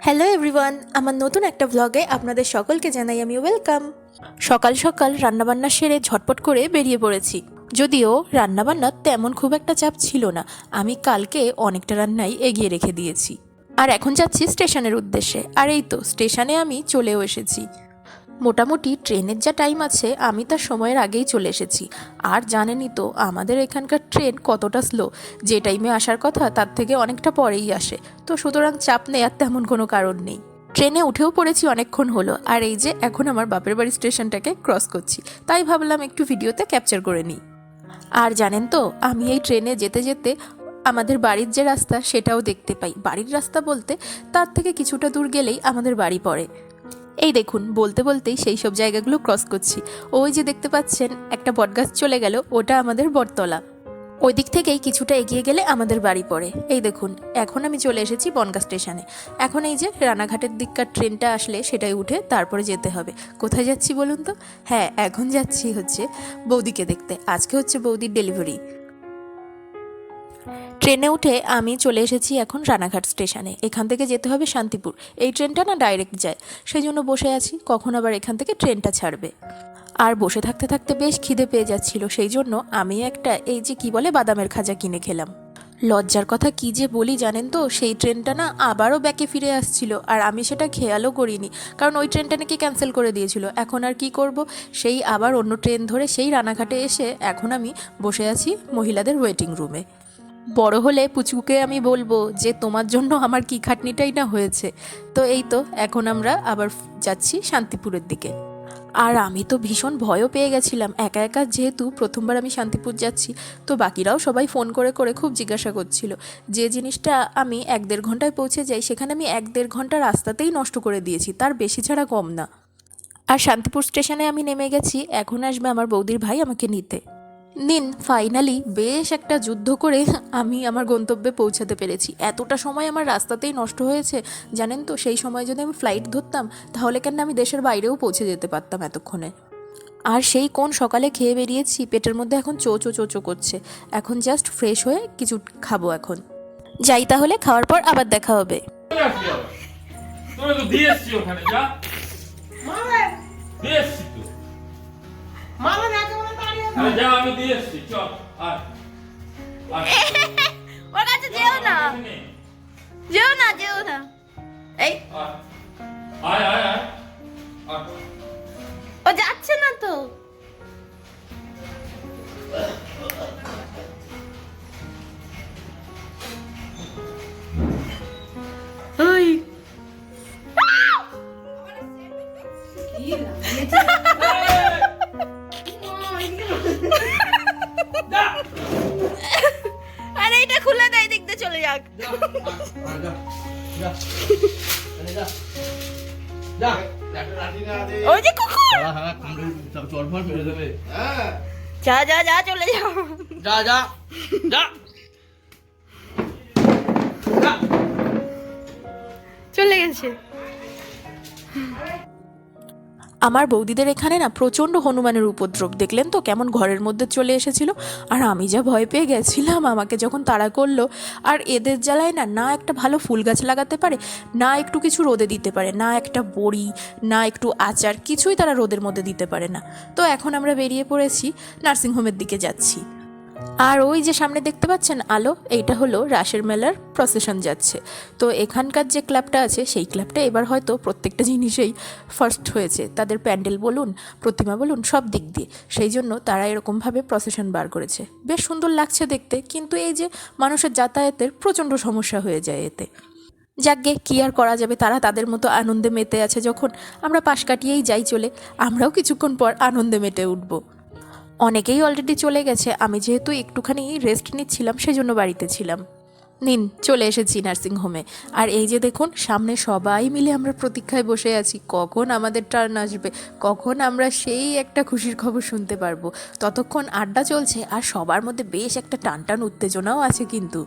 Hello everyone, আমার নতুন একটা ভ্লগে আপনাদের সকলকে জানাই আমি ওয়েলকাম। সকাল সকাল রান্নাবান্না সেরে ঝটপট করে বেরিয়ে পড়েছি। যদিও রান্নাবান্নার তেমন খুব একটা চাপ ছিল না, আমি কালকে অনেকটা রান্নাই এগিয়ে রেখে দিয়েছি। আর এখন যাচ্ছি স্টেশনের উদ্দেশ্যে। আর এই তো স্টেশনে আমি চলেও এসেছি। মোটামুটি ট্রেনের যা টাইম আছে আমি তার সময়ের আগেই চলে এসেছি। আর জানেনই তো আমাদের এখানকার ট্রেন কতটা স্লো, যে টাইমে আসার কথা তার থেকে অনেকটা পরেই আসে। তো সুতরাং চাপ নেওয়ার তেমন কোনো কারণ নেই। ট্রেনে উঠেও পড়েছি অনেকক্ষণ হলো, আর এই যে এখন আমার বাপের বাড়ি স্টেশনটাকে ক্রস করছি, তাই ভাবলাম একটু ভিডিওতে ক্যাপচার করে নিই। আর জানেন তো আমি এই ট্রেনে যেতে যেতে আমাদের বাড়ির যে রাস্তা সেটাও দেখতে পাই। বাড়ির রাস্তা বলতে তার থেকে কিছুটা দূর গেলেই আমাদের বাড়ি পড়ে। এই দেখুন, বলতে বলতেই সেই সব জায়গাগুলো ক্রস করছি। ওই যে দেখতে পাচ্ছেন একটা বটগাছ চলে গেল, ওটা আমাদের বটতলা। ওই দিক থেকেই কিছুটা এগিয়ে গেলে আমাদের বাড়ি পড়ে। এই দেখুন এখন আমি চলে এসেছি বনগাঁ স্টেশনে। এখন এই যে রানাঘাটের দিককার ট্রেনটা আসলে সেটাই উঠে তারপরে যেতে হবে। কোথায় যাচ্ছি বলুন তো? হ্যাঁ, এখন যাচ্ছি হচ্ছে বৌদিকে দেখতে। আজকে হচ্ছে বৌদির ডেলিভারি। ট্রেনে উঠে আমি চলে এসেছি এখন রানাঘাট স্টেশনে। এখান থেকে যেতে হবে শান্তিপুর। এই ট্রেনটা না ডাইরেক্ট যায়, সেই জন্য বসে আছি কখন আবার এখান থেকে ট্রেনটা ছাড়বে। আর বসে থাকতে থাকতে বেশ খিদে পেয়ে যাচ্ছিল, সেই জন্য আমি একটা এই যে কি বলে বাদামের খাজা কিনে খেলাম। লজ্জার কথা কি যে বলি জানেন তো, সেই ট্রেনটা না আবারও ব্যাকে ফিরে আসছিল, আর আমি সেটা খেয়ালও করিনি, কারণ ওই ট্রেনটা নাকি ক্যান্সেল করে দিয়েছিল। এখন আর কি করব, সেই আবার অন্য ট্রেন ধরে সেই রানাঘাটে এসে এখন আমি বসে আছি মহিলাদের ওয়েটিং রুমে। বড় হলে পুচকুকে আমি বলবো যে তোমার জন্য আমার কি খাটনিটাই না হয়েছে। তো এই তো এখন আমরা আবার যাচ্ছি শান্তিপুরের দিকে। আর আমি তো ভীষণ ভয়ও পেয়ে গেছিলাম একা একা, যেহেতু প্রথমবার আমি শান্তিপুর যাচ্ছি। তো বাকিরাও সবাই ফোন করে করে খুব জিজ্ঞাসা করছিল। যে জিনিসটা আমি 1-1.5 ঘন্টায় পৌঁছে যাই, সেখানে আমি 1-1.5 ঘন্টা রাস্তাতেই নষ্ট করে দিয়েছি, তার বেশি ছাড়া কম না। আর শান্তিপুর স্টেশনে আমি নেমে গেছি, এখন আসবে আমার বৌদির ভাই আমাকে নিতে। নিন, ফাইনালি বেশ একটা যুদ্ধ করে আমি আমার গন্তব্যে পৌঁছাতে পেরেছি। এতটা সময় আমার রাস্তাতেই নষ্ট হয়েছে জানেন তো। সেই সময় যদি আমি ফ্লাইট ধরতাম তাহলে কেন আমি দেশের বাইরেও পৌঁছে যেতে পারতাম এতক্ষণে। আর সেই কোন সকালে খেয়ে বেরিয়েছি, পেটের মধ্যে এখন চো চো চো চো করছে। এখন জাস্ট ফ্রেশ হয়ে কিছু খাবো। এখন যাই তাহলে, খাওয়ার পর আবার দেখা হবে। আমি দিয়ে এসছি, চল আয় ওর কাছে যেও না, যেও না, যেও না। এই আয় আয় আয় ও যাচ্ছে না তো। ওই আরে এটা খুলে দেয়, দেখতে চলে যাক। ওই যে কুকুর, যা যা যা চলে যাও, যা যা যা চলে গেছে। আমার বৌদিদের এখানে না প্রচণ্ড হনুমানের উপদ্রব, দেখলেন তো কেমন ঘরের মধ্যে চলে এসেছিল। আর আমি যা ভয় পেয়ে গেছিলাম আমাকে যখন তাড়া করলো। আর এদের জ্বালায় না না একটা ভালো ফুল গাছ লাগাতে পারে, না একটু কিছু রোদে দিতে পারে, না একটা বড়ি, না একটু আচার, কিছুই তারা রোদের মধ্যে দিতে পারে না। তো এখন আমরা বেরিয়ে পড়েছি, নার্সিংহোমের দিকে যাচ্ছি। আর ওই যে সামনে দেখতে পাচ্ছেন আলো, এইটা হলো রাসের মেলার প্রসেশন যাচ্ছে। তো এখানকার যে ক্লাবটা আছে সেই ক্লাবটা এবার হয়তো প্রত্যেকটা জিনিসেই ফার্স্ট হয়েছে, তাদের প্যান্ডেল বলুন, প্রতিমা বলুন, সব দিক দিয়ে। সেই জন্য তারা এরকমভাবে প্রসেশন বার করেছে। বেশ সুন্দর লাগছে দেখতে, কিন্তু এই যে মানুষের যাতায়াতের প্রচণ্ড সমস্যা হয়ে যায় এতে। যাকগে, কি আর করা যাবে, তারা তাদের মতো আনন্দে মেতে আছে যখন, আমরা পাশ কাটিয়েই যাই চলে। আমরাও কিছুক্ষণ পর আনন্দে মেতে উঠবো। অনেকেই অলরেডি চলে গেছে, আমি যেহেতু একটুখানি রেস্ট নিচ্ছিলাম সেজন্য বাড়িতে ছিলাম। নিন, চলে এসেছি নার্সিংহোমে। আর এই যে দেখুন সামনে সবাই মিলে আমরা প্রতীক্ষায় বসে আছি, কখন আমাদের টার্ন আসবে, কখন আমরা সেই একটা খুশির খবর শুনতে পারবো। ততক্ষণ আড্ডা চলছে, আর সবার মধ্যে বেশ একটা টানটান উত্তেজনাও আছে কিন্তু।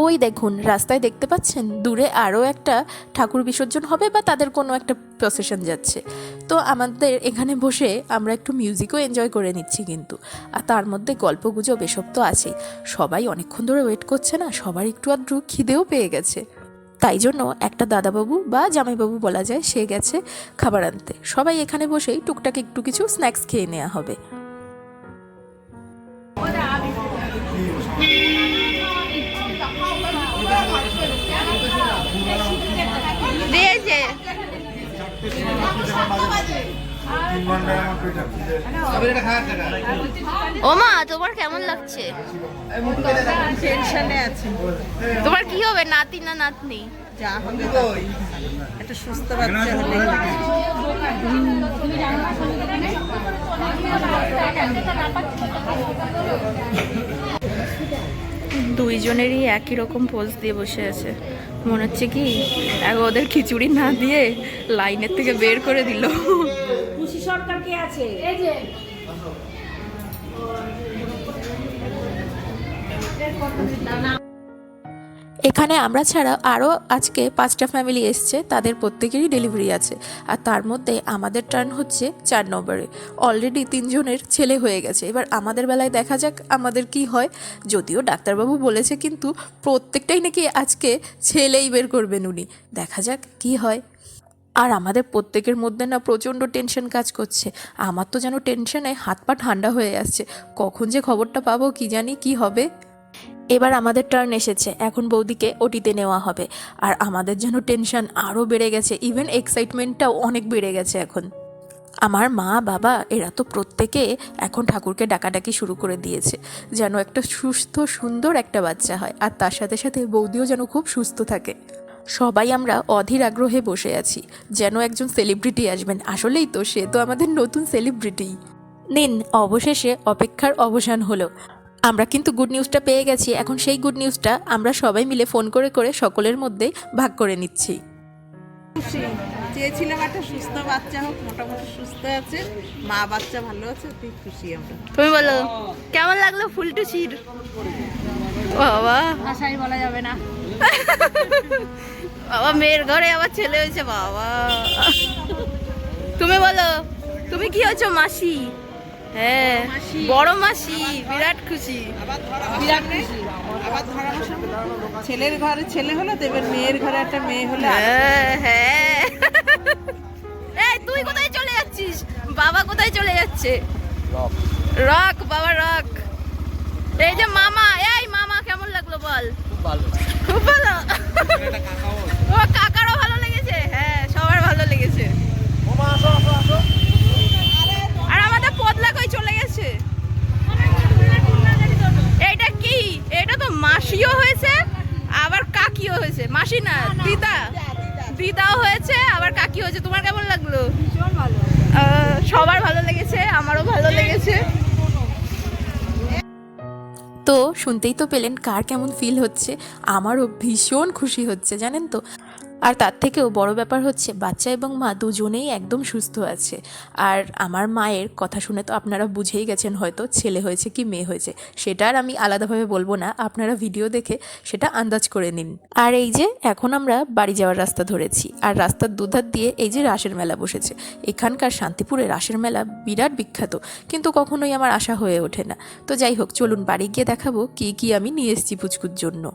ওই দেখুন রাস্তায় দেখতে পাচ্ছেন দূরে আরও একটা ঠাকুর বিসর্জন হবে বা তাদের কোনো একটা প্রসেশন যাচ্ছে। তো আমাদের এখানে বসে আমরা একটু মিউজিকও এনজয় করে নিচ্ছি কিন্তু। আর তার মধ্যে গল্পগুজব এসব তো আছেই। সবাই অনেকক্ষণ ধরে ওয়েট করছে না, সবার একটু আধটু খিদেও পেয়ে গেছে। তাই জন্য একটা দাদাবাবু বা জামাইবাবু বলা যায়, সে গেছে খাবার আনতে। সবাই এখানে বসেই টুকটাক একটু কিছু স্ন্যাক্স খেয়ে নেওয়া হবে। দিয়েছে ও মা, তোমার কেমন লাগছে? টেনশনে আছে, তোমার কি হবে, নাতি না নাতনি? যা হবে একটা সুস্থ বাচ্চা হলে। দুইজনেরই একই রকম পোজ দিয়ে বসে আছে, মনে হচ্ছে কি ওদের খিচুড়ি না দিয়ে লাইনের থেকে বের করে দিল। খুশি সরকার কে আছে? এখানে আমরা ছাড়া আরও আজকে 5টা ফ্যামিলি এসছে, তাদের প্রত্যেকেরই ডেলিভারি আছে। আর তার মধ্যে আমাদের টার্ন হচ্ছে 4 নম্বরে। অলরেডি 3 জনের ছেলে হয়ে গেছে। এবার আমাদের বেলায় দেখা যাক আমাদের কি হয়। যদিও ডাক্তারবাবু বলেছে কিন্তু প্রত্যেকটাই নাকি আজকে ছেলেই বের করবেন উনি। দেখা যাক কি হয়। আর আমাদের প্রত্যেকের মধ্যে না প্রচণ্ড টেনশন কাজ করছে। আমার তো যেন টেনশনে হাত পা ঠান্ডা হয়ে আসছে, কখন যে খবরটা পাবো কি জানি কি হবে। এবার আমাদের টার্ন এসেছে, এখন বৌদিকে ওটিতে নেওয়া হবে। আর আমাদের যেন টেনশন আরও বেড়ে গেছে, ইভেন এক্সাইটমেন্টটাও অনেক বেড়ে গেছে এখন। আমার মা বাবা এরা তো প্রত্যেকে এখন ঠাকুরকে ডাকাডাকি শুরু করে দিয়েছে, যেন একটা সুস্থ সুন্দর একটা বাচ্চা হয়। আর তার সাথে সাথে বৌদিও যেন খুব সুস্থ থাকে। সবাই আমরা অধীর আগ্রহে বসে আছি, যেন একজন সেলিব্রিটি আসবেন। আসলেই তো, সে তো আমাদের নতুন সেলিব্রিটি। নিন, অবশেষে অপেক্ষার অবসান হলো। আমরা কিন্তু গুড নিউজটা পেয়ে গেছি। এখন সেই গুড নিউজটা আমরা সবাই মিলে ফোন করে করে সকলের মধ্যেই ভাগ করে নিচ্ছি। খুশি চেয়েছিলাম একটা সুস্থ বাচ্চা হোক, মোটামুটি সুস্থ আছে, মা বাচ্চা ভালো আছে, তুই খুশি আমরা। তুমি বলো কেমন লাগলো ফুলটুসির? বাবা ভাষাই বলা যাবে না। বাবা, মেয়ের ঘরে আবার ছেলে হয়েছে বাবা। তুমি বলো, তুমি কি হয়েছো? মাসি। হ্যাঁ, বড় মাসি, বিরাট খুশি। বিরাট খুশি। আবার ধরা ছেলের ঘরে ছেলে হলো, দেবের মেয়ের ঘরে একটা মেয়ে হলো। হ্যাঁ হ্যাঁ। এই তুই কোথায় চলে যাচ্ছিস? বাবা কোথায় চলে যাচ্ছে? রক বাবা, রক। এই যে মামা, এই মামা কেমন লাগলো বল? খুব ভালো। ও কাকারও ভালো লেগেছে? হ্যাঁ, সবার ভালো লেগেছে। আর আমাদের পদলা কই চলে গেছে? এইটা কি? এটা তো মাসিও হয়েছে আবার কাকিও হয়েছে। মাসি না, দিদা। দিদাও হয়েছে আবার কাকি হয়েছে। তোমার কেমন লাগলো? সবার ভালো লেগেছে, আমারও ভালো লেগেছে। তো শুনতেই তো পেলেন কার কেমন ফিল হচ্ছে। আমারও ভীষণ খুশি হচ্ছে, জানেন তো। আর তার থেকেও বড় ব্যাপার হচ্ছে বাচ্চা এবং মা দুজনেই একদম সুস্থ আছে। আর আমার মায়ের কথা শুনে তো আপনারা বুঝেই গেছেন হয়তো ছেলে হয়েছে কি মেয়ে হয়েছে। সেটা আর আমি আলাদাভাবে বলবো না, আপনারা ভিডিও দেখে সেটা আন্দাজ করে নিন। আর এই যে এখন আমরা বাড়ি যাওয়ার রাস্তা ধরেছি, আর রাস্তার দুধার দিয়ে এই যে রাসের মেলা বসেছে। এখানকার শান্তিপুরে রাসের মেলা বিরাট বিখ্যাত, কিন্তু কখনোই আমার আশা হয়ে ওঠে না। তো যাই হোক, চলুন বাড়ি গিয়ে দেখাবো কি কি আমি নিয়ে এসেছি পুচকুর জন্য।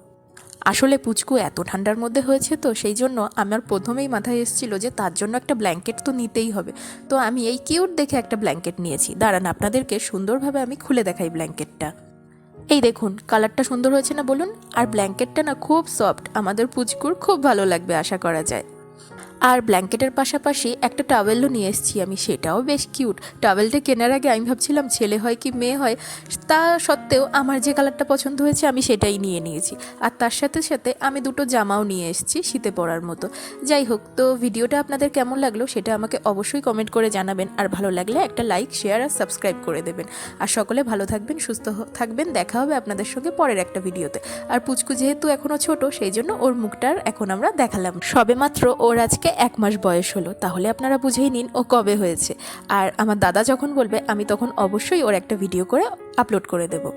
আসলে পুচকু এত ঠান্ডার মধ্যে হয়েছে তো সেই জন্য আমার প্রথমেই মাথায় এসেছিল যে তার জন্য একটা ব্ল্যাঙ্কেট তো নিতেই হবে। তো আমি এই কিউট দেখে একটা ব্ল্যাঙ্কেট নিয়েছি। দাঁড়ান, আপনাদেরকে সুন্দরভাবে আমি খুলে দেখাই ব্ল্যাঙ্কেটটা। এই দেখুন, কালারটা সুন্দর হয়েছে না বলুন? আর ব্ল্যাঙ্কেটটা না খুব সফট, আমাদের পুচকুর খুব ভালো লাগবে আশা করা যায়। আর ব্ল্যাঙ্কেটের পাশাপাশি একটা টাওয়েলও নিয়ে এসেছি আমি, সেটাও বেশ কিউট। টাওয়েলটা কেনার আগে আমি ভাবছিলাম ছেলে হয় কি মেয়ে হয়, তা সত্ত্বেও আমার যে কালারটা পছন্দ হয়েছে আমি সেটাই নিয়ে নিয়েছি। আর তার সাথে সাথে আমি দুটো জামাও নিয়ে এসেছি শীতে পরার মতো। যাই হোক, তো ভিডিওটা আপনাদের কেমন লাগলো সেটা আমাকে অবশ্যই কমেন্ট করে জানাবেন। আর ভালো লাগলে একটা লাইক, শেয়ার আর সাবস্ক্রাইব করে দেবেন। আর সকলে ভালো থাকবেন, সুস্থ থাকবেন। দেখা হবে আপনাদের সঙ্গে পরের একটা ভিডিওতে। আর পুচকু যেহেতু এখনও ছোট, সেই জন্য ওর মুখটার এখন আমরা দেখালাম। সবে মাত্র ওর আজকে 1 মাস বয়স হলো, তাহলে আপনারা বুঝেই নিন ও কবে হয়েছে। আর আমার দাদা যখন বলবে আমি তখন অবশ্যই ওর একটা ভিডিও করে আপলোড করে দেবো।